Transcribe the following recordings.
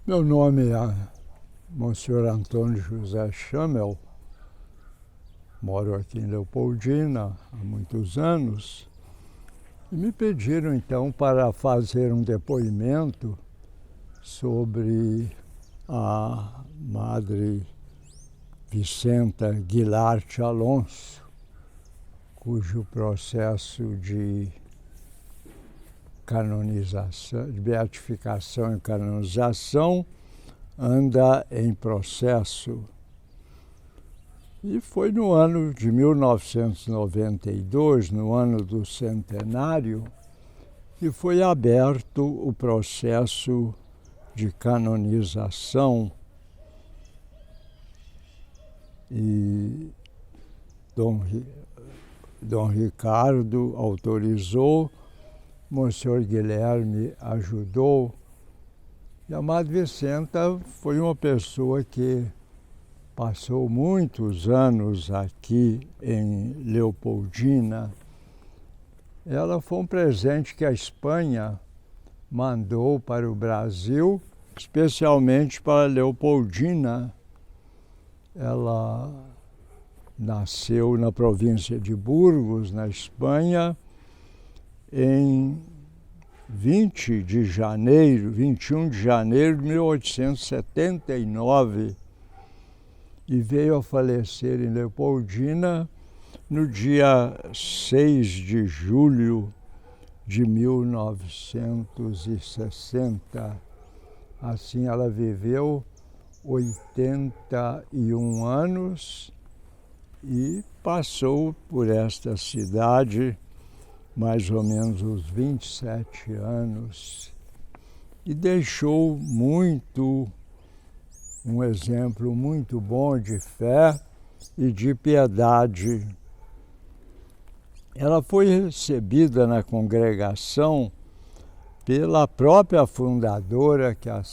Meu nome é Monsenhor Antônio José Chamel, moro aqui em Leopoldina há muitos anos e me pediram então para fazer um depoimento sobre a Madre Vicenta Guilarte Alonso, cujo processo de canonização, de beatificação e canonização anda em processo. E foi no ano de 1992, no ano do centenário, que foi aberto o processo de canonização. E Dom Ricardo autorizou, Monsenhor Guilherme ajudou. E a Madre Vicenta foi uma pessoa que passou muitos anos aqui em Leopoldina. Ela foi um presente que a Espanha mandou para o Brasil, especialmente para Leopoldina. Ela nasceu na província de Burgos, na Espanha, em 21 de janeiro de 1879, e veio a falecer em Leopoldina no dia 6 de julho de 1960. Assim, ela viveu 81 anos e passou por esta cidade mais ou menos uns 27 anos e deixou um exemplo muito bom de fé e de piedade. Ela foi recebida na congregação pela própria fundadora, que é a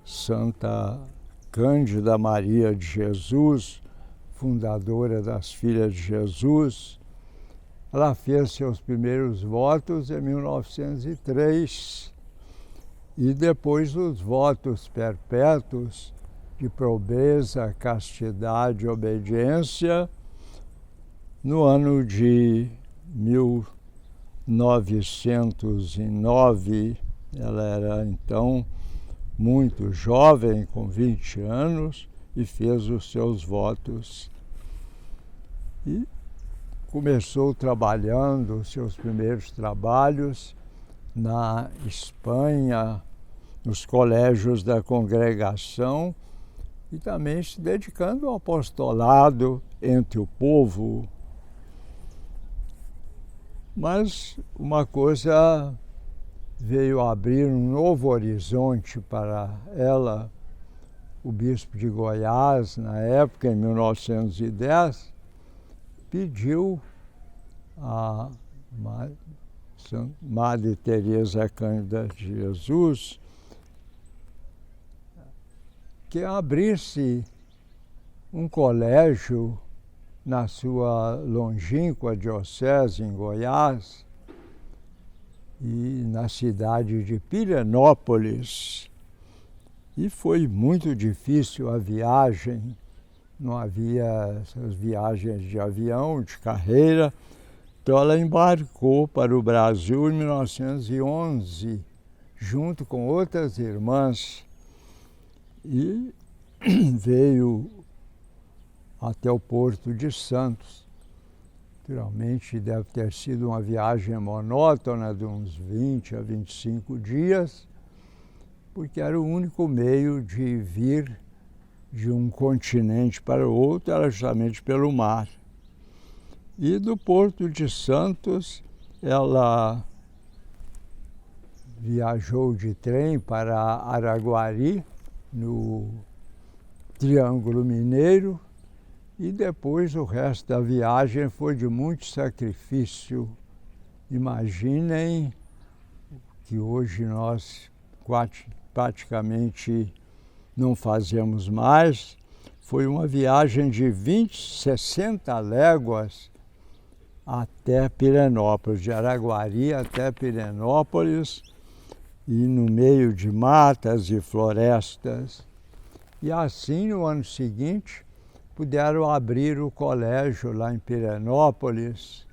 Santa Cândida Maria de Jesus, fundadora das Filhas de Jesus. Ela fez seus primeiros votos em 1903 e depois os votos perpétuos de pobreza, castidade e obediência no ano de 1909. Ela era então muito jovem, com 20 anos, e fez os seus votos. E começou trabalhando os seus primeiros trabalhos na Espanha, nos colégios da congregação, e também se dedicando ao apostolado entre o povo. Mas uma coisa veio abrir um novo horizonte para ela. O bispo de Goiás, na época, em 1910, pediu a Madre Teresa Cândida de Jesus que abrisse um colégio na sua longínqua diocese em Goiás e na cidade de Pirenópolis. E foi muito difícil a viagem, não havia essas viagens de avião, de carreira. Então ela embarcou para o Brasil em 1911, junto com outras irmãs, e veio até o Porto de Santos. Naturalmente deve ter sido uma viagem monótona de uns 20 a 25 dias, porque era o único meio de vir de um continente para o outro, era justamente pelo mar. E do Porto de Santos, ela viajou de trem para Araguari, no Triângulo Mineiro, e depois o resto da viagem foi de muito sacrifício. Imaginem que hoje nós praticamente não fazemos mais. Foi uma viagem de 60 léguas até Pirenópolis, de Araguari até Pirenópolis, e no meio de matas e florestas. E assim, no ano seguinte, puderam abrir o colégio lá em Pirenópolis.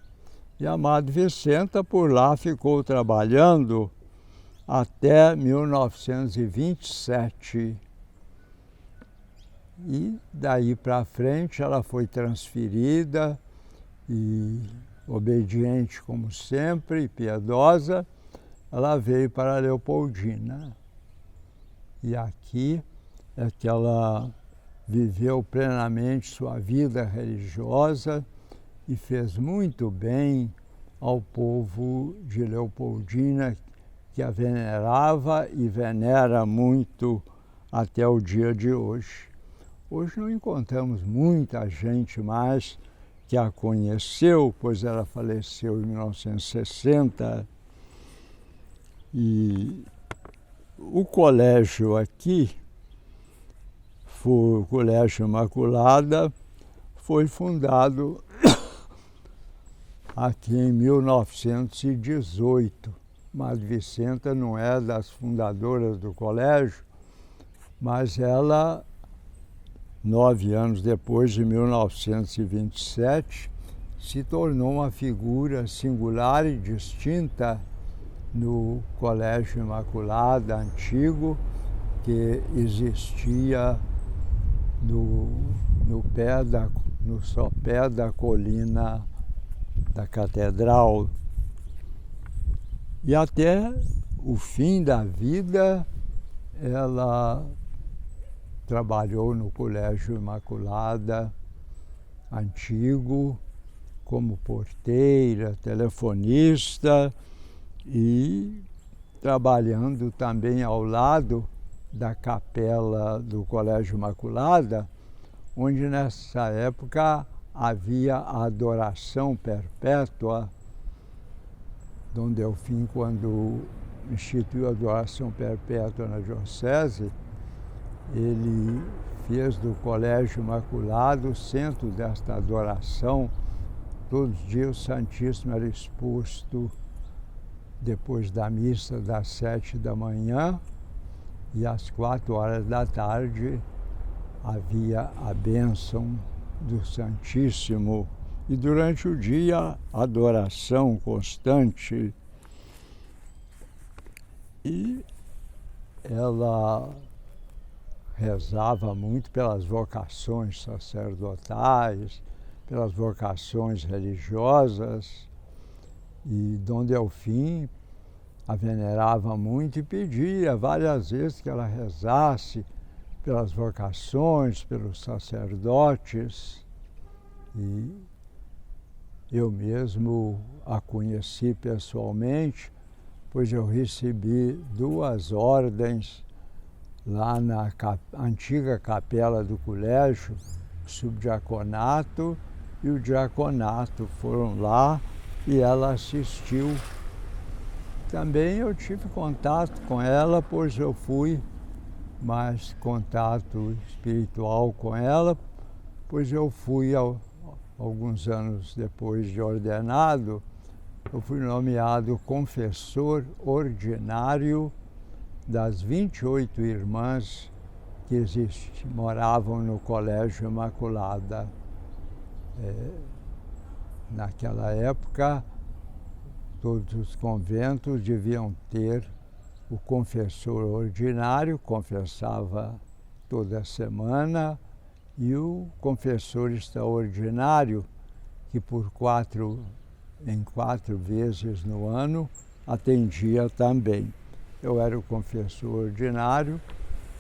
E a Madre Vicenta por lá ficou trabalhando até 1927. E daí para frente ela foi transferida e, obediente como sempre, piedosa, ela veio para Leopoldina. E aqui é que ela viveu plenamente sua vida religiosa e fez muito bem ao povo de Leopoldina, que a venerava e venera muito até o dia de hoje. Hoje não encontramos muita gente mais que a conheceu, pois ela faleceu em 1960. E o colégio aqui, o Colégio Imaculada, foi fundado aqui em 1918. Madre Vicenta não é das fundadoras do colégio, mas ela, 9 anos depois, de 1927, se tornou uma figura singular e distinta no Colégio Imaculada antigo, que existia no sopé da colina da Catedral. E até o fim da vida, ela trabalhou no Colégio Imaculada antigo, como porteira, telefonista e trabalhando também ao lado da capela do Colégio Imaculada, onde nessa época havia a adoração perpétua. Dom Delfim, quando instituiu a adoração perpétua na diocese, ele fez do Colégio Imaculado o centro desta adoração. Todos os dias o Santíssimo era exposto depois da missa das 7 da manhã, e às 4 horas da tarde havia a bênção do Santíssimo. E durante o dia, adoração constante. E ela rezava muito pelas vocações sacerdotais, pelas vocações religiosas. E Dom Delfim a venerava muito e pedia várias vezes que ela rezasse pelas vocações, pelos sacerdotes. E eu mesmo a conheci pessoalmente, pois eu recebi 2 ordens lá na antiga capela do colégio, o subdiaconato e o diaconato foram lá e ela assistiu. Também eu tive contato com ela, pois eu fui mais contato espiritual com ela, pois eu fui, alguns anos depois de ordenado, eu fui nomeado confessor ordinário das 28 irmãs que moravam no Colégio Imaculada. Naquela época, todos os conventos deviam ter o confessor ordinário, confessava toda semana, e o confessor extraordinário, que em 4 vezes no ano atendia também. Eu era o confessor ordinário,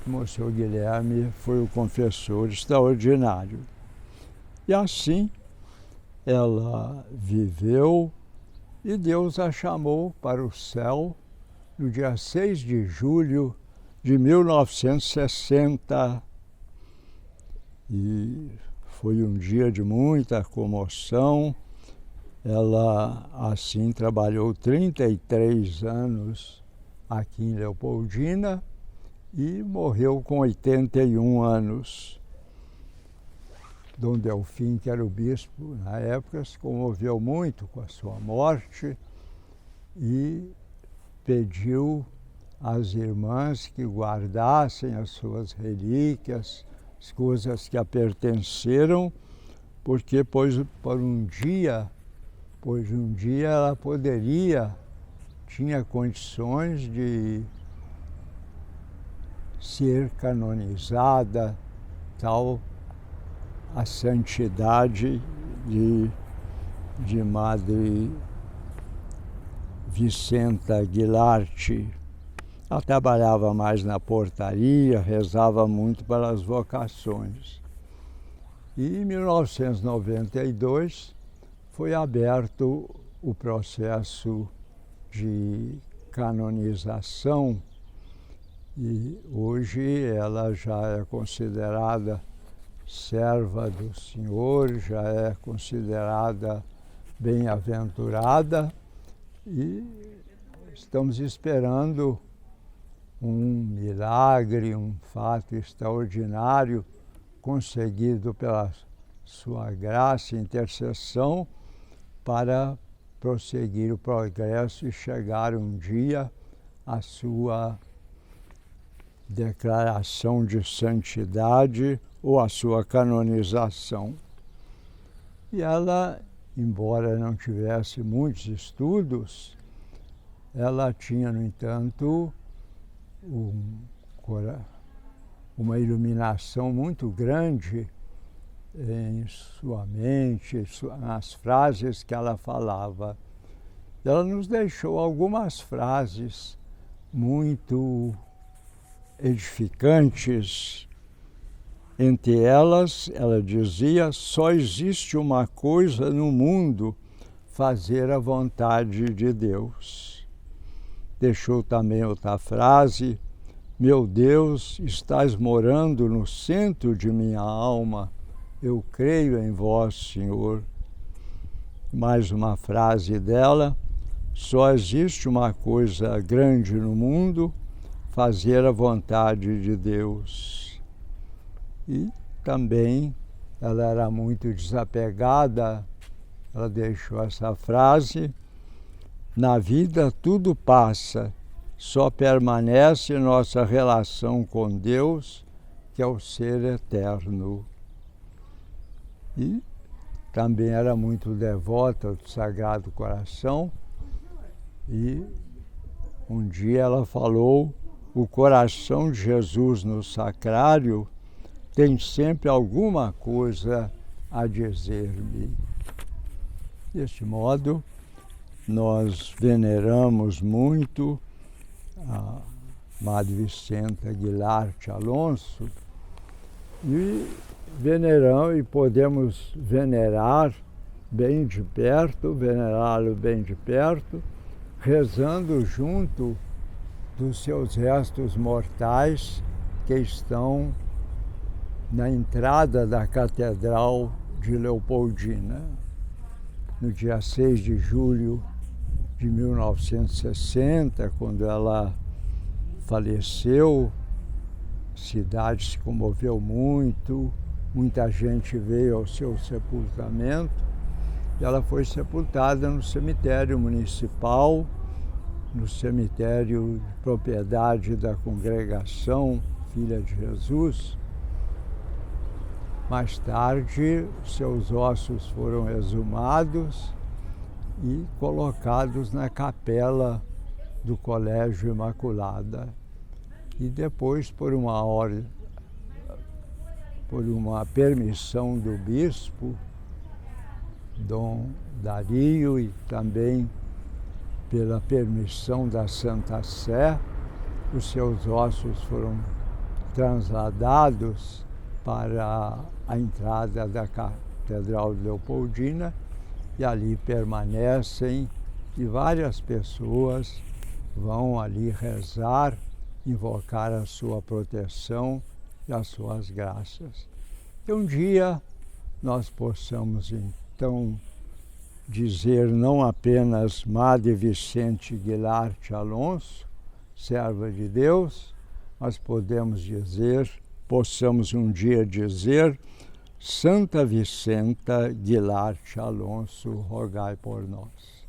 o Monsenhor Guilherme foi o confessor extraordinário. E assim ela viveu e Deus a chamou para o céu no dia 6 de julho de 1960. E foi um dia de muita comoção. Ela, assim, trabalhou 33 anos aqui em Leopoldina e morreu com 81 anos. Dom Delfim, que era o bispo na época, se comoveu muito com a sua morte e pediu às irmãs que guardassem as suas relíquias, as coisas que a pertenceram, porque pois um dia ela tinha condições de ser canonizada, tal a santidade de Madre Vicenta Guilarte. Ela trabalhava mais na portaria, rezava muito pelas vocações. E em 1992 foi aberto o processo de canonização e hoje ela já é considerada serva do Senhor, já é considerada bem-aventurada e estamos esperando um milagre, um fato extraordinário conseguido pela sua graça e intercessão para prosseguir o progresso e chegar um dia à sua declaração de santidade ou à sua canonização. E ela, embora não tivesse muitos estudos, ela tinha, no entanto, uma iluminação muito grande em sua mente, nas frases que ela falava. Ela nos deixou algumas frases muito edificantes. Entre elas, ela dizia: só existe uma coisa no mundo, fazer a vontade de Deus. Deixou também outra frase: meu Deus, estás morando no centro de minha alma, eu creio em vós, Senhor. Mais uma frase dela: só existe uma coisa grande no mundo, fazer a vontade de Deus. E também ela era muito desapegada, ela deixou essa frase: na vida tudo passa, só permanece nossa relação com Deus, que é o ser eterno. E também era muito devota do Sagrado Coração e um dia ela falou: o coração de Jesus no sacrário tem sempre alguma coisa a dizer-me. Deste modo, nós veneramos muito a Madre Vicenta Guilarte Alonso e veneramos e podemos venerá-lo bem de perto, rezando junto dos seus restos mortais que estão na entrada da Catedral de Leopoldina. No dia 6 de julho de 1960, quando ela faleceu, a cidade se comoveu muito, muita gente veio ao seu sepultamento e ela foi sepultada no cemitério municipal, no cemitério de propriedade da Congregação Filha de Jesus. Mais tarde, seus ossos foram exumados e colocados na capela do Colégio Imaculada. E depois, por uma permissão do bispo, Dom Dario, e também pela permissão da Santa Sé, os seus ossos foram transladados para a entrada da Catedral de Leopoldina e ali permanecem e várias pessoas vão ali rezar, invocar a sua proteção e as suas graças. Que um dia nós possamos então dizer não apenas Madre Vicente Guilarte Alonso, serva de Deus, mas possamos um dia dizer: Santa Vicenta Guilarte Alonso, rogai por nós.